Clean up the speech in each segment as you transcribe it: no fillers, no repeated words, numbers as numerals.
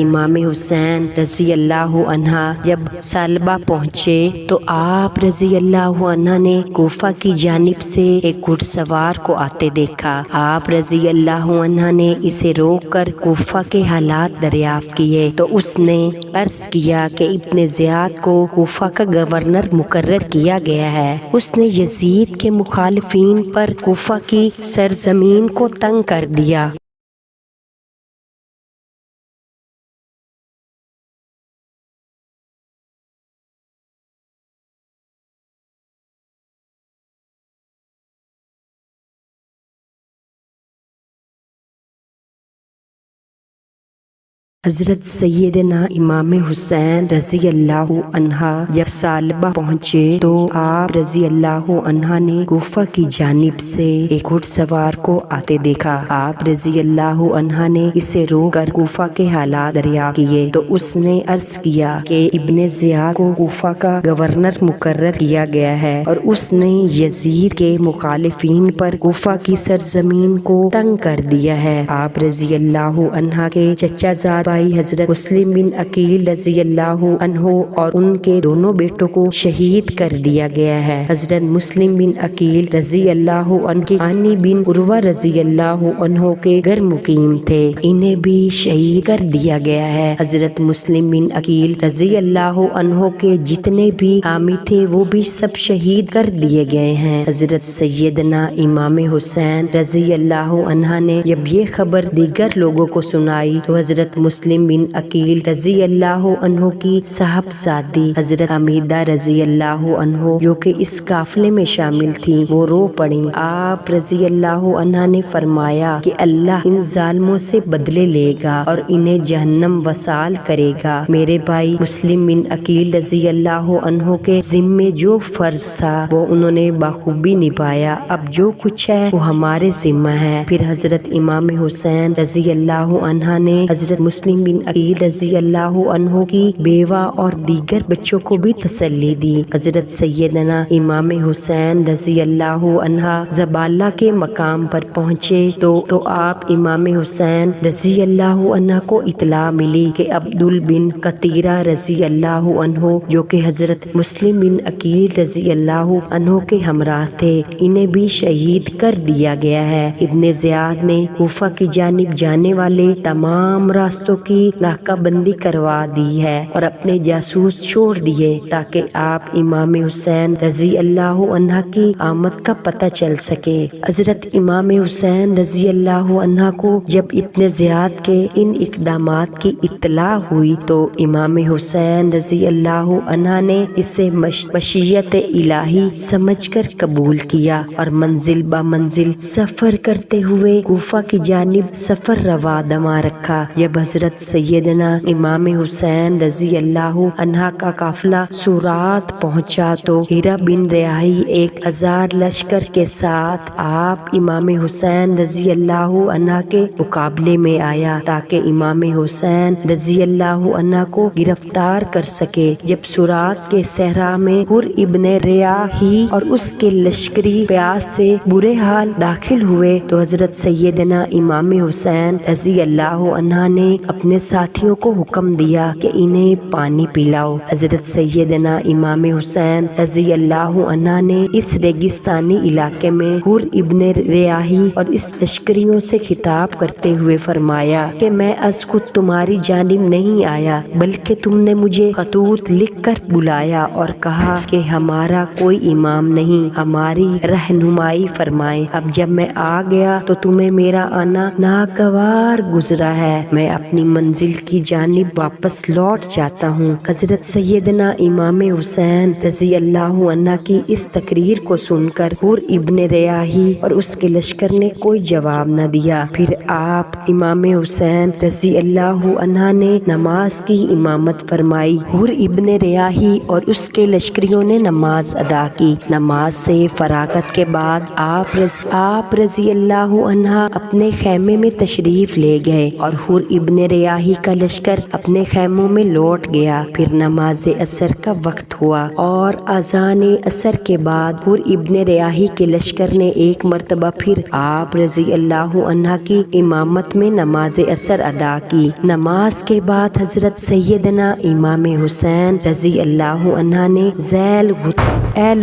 امام حسین رضی اللہ عنہ جب سالبہ پہنچے تو آپ رضی اللہ عنہ نے کوفہ کی جانب سے ایک گھڑ سوار کو آتے دیکھا۔ آپ رضی اللہ عنہ نے اسے روک کر کوفہ کے حالات دریافت کیے تو اس نے عرض کیا کہ ابن زیاد کو کوفہ کا گورنر مقرر کیا گیا ہے۔ اس نے یزید کے مخالفین پر کوفہ کی سرزمین کو تنگ کر دیا۔ حضرت سیدنا امام حسین رضی اللہ عنہ جب سالبہ پہنچے تو آپ رضی اللہ عنہ نے کوفہ کی جانب سے ایک گھڑ سوار کو آتے دیکھا۔ آپ رضی اللہ عنہ نے اسے روک کر کوفہ کے حالات دریافت کیے تو اس نے عرض کیا کہ ابن زیاد کو کوفہ کا گورنر مقرر کیا گیا ہے اور اس نے یزید کے مخالفین پر کوفہ کی سرزمین کو تنگ کر دیا ہے۔ آپ رضی اللہ عنہ کے چچا زاد حضرت مسلم بن عقیل رضی اللہ عنہ اور ان کے دونوں بیٹوں کو شہید کر دیا گیا ہے۔ حضرت مسلم بن عقیل رضی اللہ عنہ کے عانی بن عروہ رضی اللہ عنہ کے گھر مقیم تھے، انہیں بھی شہید کر دیا گیا ہے۔ حضرت مسلم بن عقیل رضی اللہ عنہ کے جتنے بھی حامی تھے وہ بھی سب شہید کر دیے گئے ہیں۔ حضرت سیدنا امام حسین رضی اللہ عنہ نے جب یہ خبر دیگر لوگوں کو سنائی تو حضرت مسلم بن عقیل رضی اللہ عنہ کی صاحبزادی حضرت حمیدہ رضی اللہ عنہ جو کہ اس قافلے میں شامل تھی وہ رو پڑیں۔ آپ رضی اللہ عنہ نے فرمایا کہ اللہ ان ظالموں سے بدلے لے گا اور انہیں جہنم وصال کرے گا۔ میرے بھائی مسلم بن عقیل رضی اللہ عنہ کے ذمے جو فرض تھا وہ انہوں نے بخوبی نبھایا، اب جو کچھ ہے وہ ہمارے ذمہ ہے۔ پھر حضرت امام حسین رضی اللہ عنہ نے حضرت مسلم بن عقیل رضی اللہ عنہ کی بیوہ اور دیگر بچوں کو بھی تسلی دی۔ حضرت سیدنا امام حسین رضی اللہ عنہ زبالہ کے مقام پر پہنچے تو آپ امام حسین رضی اللہ عنہ کو اطلاع ملی کہ عبدل بن قطیرہ رضی اللہ عنہ جو کہ حضرت مسلم بن عقیل رضی اللہ عنہ کے ہمراہ تھے انہیں بھی شہید کر دیا گیا ہے۔ ابن زیاد نے کوفہ کی جانب جانے والے تمام راستوں کی ناکہ بندی کروا دی ہے اور اپنے جاسوس چھوڑ دیے تاکہ آپ امام حسین رضی اللہ عنہ کی آمد کا پتہ چل سکے۔ حضرت امام حسین رضی اللہ عنہ کو جب ابن زیاد کے ان اقدامات کی اطلاع ہوئی تو امام حسین رضی اللہ عنہ نے اسے مشیت الہی سمجھ کر قبول کیا اور منزل با منزل سفر کرتے ہوئے کوفہ کی جانب سفر روا دما رکھا۔ جب حضرت سیدنا امام حسین رضی اللہ عنہ کا قافلہ سورات پہنچا تو ہیرا بن ریاحی 1000 لشکر کے ساتھ آپ امام حسین رضی اللہ عنہ کے مقابلے میں آیا تاکہ امام حسین رضی اللہ عنہ کو گرفتار کر سکے۔ جب سورات کے صحرا میں حر ابن ریاحی اور اس کے لشکری پیاس سے برے حال داخل ہوئے تو حضرت سیدنا امام حسین رضی اللہ عنہ نے اپنے ساتھیوں کو حکم دیا کہ انہیں پانی پلاؤ۔ حضرت سیدنا امام حسین رضی اللہ عنہ نے اس ریگستانی علاقے میں حر ابن ریاحی اور اس لشکریوں سے خطاب کرتے ہوئے فرمایا کہ میں از خود تمہاری جانب نہیں آیا بلکہ تم نے مجھے خطوط لکھ کر بلایا اور کہا کہ ہمارا کوئی امام نہیں، ہماری رہنمائی فرمائیں۔ اب جب میں آ گیا تو تمہیں میرا آنا ناگوار گزرا ہے، میں اپنی منزل کی جانب واپس لوٹ جاتا ہوں۔ حضرت سیدنا امام حسین رضی اللہ عنہ کی اس تقریر کو سن کر حر ابن ریاحی اور اس کے لشکر نے کوئی جواب نہ دیا۔ پھر آپ امام حسین رضی اللہ عنہ نے نماز کی امامت فرمائی۔ حر ابن ریاحی اور اس کے لشکریوں نے نماز ادا کی۔ نماز سے فراغت کے بعد آپ رضی اللہ عنہ اپنے خیمے میں تشریف لے گئے اور حر ابن ریاحی کا لشکر اپنے خیموں میں لوٹ گیا۔ پھر نماز عصر کا وقت ہوا اور اذان عصر کے بعد حر ابن ریاحی کے لشکر نے ایک مرتبہ پھر آپ رضی اللہ عنہ کی امامت میں نماز عصر ادا کی۔ نماز کے بعد حضرت سیدنا امام حسین رضی اللہ عنہ نے ذیل اے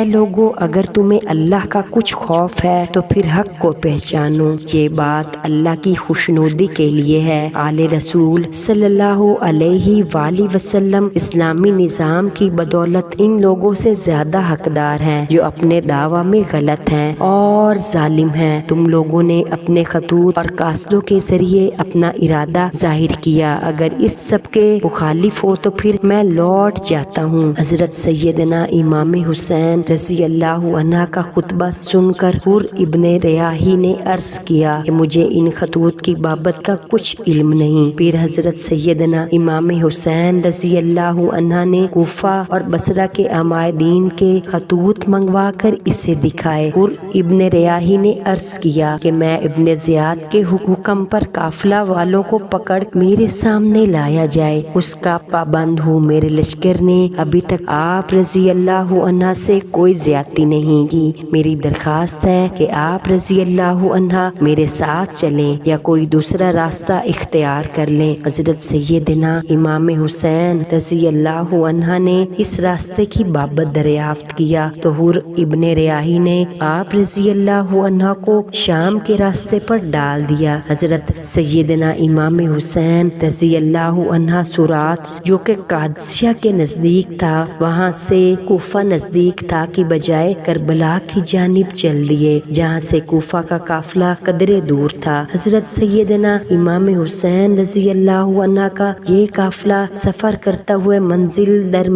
لوگو اگر تمہیں اللہ کا کچھ خوف ہے تو پھر حق کو پہچانو، یہ بات اللہ کی خوشنودی کے لیے ہے۔ آل رسول صلی اللہ علیہ وآلہ وسلم اسلامی نظام کی بدولت ان لوگوں سے زیادہ حقدار ہیں جو اپنے دعویٰ میں غلط ہیں اور ظالم ہیں۔ تم لوگوں نے اپنے خطوط اور قاصدوں کے ذریعے اپنا ارادہ ظاہر کیا، اگر اس سب کے مخالف ہو تو پھر میں لوٹ جاتا ہوں۔ حضرت سیدنا امام حسین رضی اللہ عنہ کا خطبہ سن کر حر ابن ریاحی نے عرض کیا کہ مجھے ان خطوط کی بابت کا کچھ علم نہیں۔ پھر حضرت سیدنا امام حسین رضی اللہ عنہ نے کوفہ اور بصرہ کے عمائدین کے خطوط منگوا کر اسے دکھائے۔ حر ابن ریاحی نے عرض کیا کہ میں ابن زیاد کے حکم پر قافلہ والوں کو پکڑ میرے سامنے لایا جائے، اس کا پابند ہوں۔ میرے لشکر نے ابھی تک آپ رضی اللہ عنہ سے کوئی زیادتی نہیں کی۔ میری درخواست ہے کہ آپ رضی اللہ عنہ میرے ساتھ چلیں یا کوئی دوسرا راستہ اختیار کر لیں۔ حضرت سیدنا امام حسین رضی اللہ عنہ نے اس راستے کی بابت دریافت کیا تو حر ابن ریاحی نے آپ رضی اللہ عنہ کو شام کے راستے پر ڈال دیا۔ حضرت سیدنا امام حسین رضی اللہ عنہ سورات جو کہ قادسیہ کے نزدیک تھا وہاں سے کوفہ نزدیک تھا کی بجائے کربلا کی جانب چل دیے جہاں سے کوفہ کا قافلہ قدرے دور تھا۔ حضرت سیدنا امام حسین رضی اللہ عنہ کا یہ قافلہ سفر کرتا ہوئے منزل در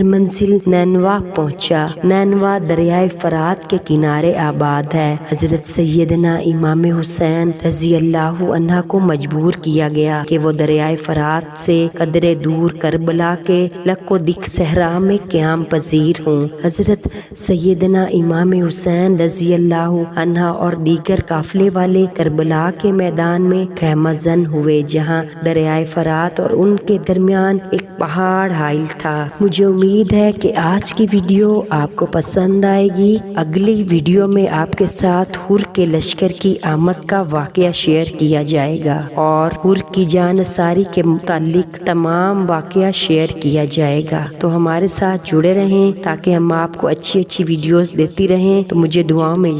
منزل نینوا پہنچا۔ نینوا دریائے فرات کے کنارے آباد ہے۔ حضرت سیدنا امام حسین رضی اللہ عنہ کو مجبور کیا گیا کہ وہ دریائے فرات سے قدرے دور کربلا کے لک و دک صحرا میں قیام پذیر ہوں۔ حضرت سیدنا امام حسین رضی اللہ عنہ اور دیگر قافلے والے کربلا کے میدان میں خیمہ زن ہوئے جہاں دریائے فرات اور ان کے درمیان ایک پہاڑ حائل تھا۔ مجھے امید ہے کہ آج کی ویڈیو آپ کو پسند آئے گی۔ اگلی ویڈیو میں آپ کے ساتھ حر کے لشکر کی آمد کا واقعہ شیئر کیا جائے گا اور حر کی جانثاری کے متعلق تمام واقعہ شیئر کیا جائے گا، تو ہمارے ساتھ جڑے رہیں تاکہ ہم آپ کو اچھی ویڈیوز دیتی رہیں۔ تو مجھے دعاؤں میں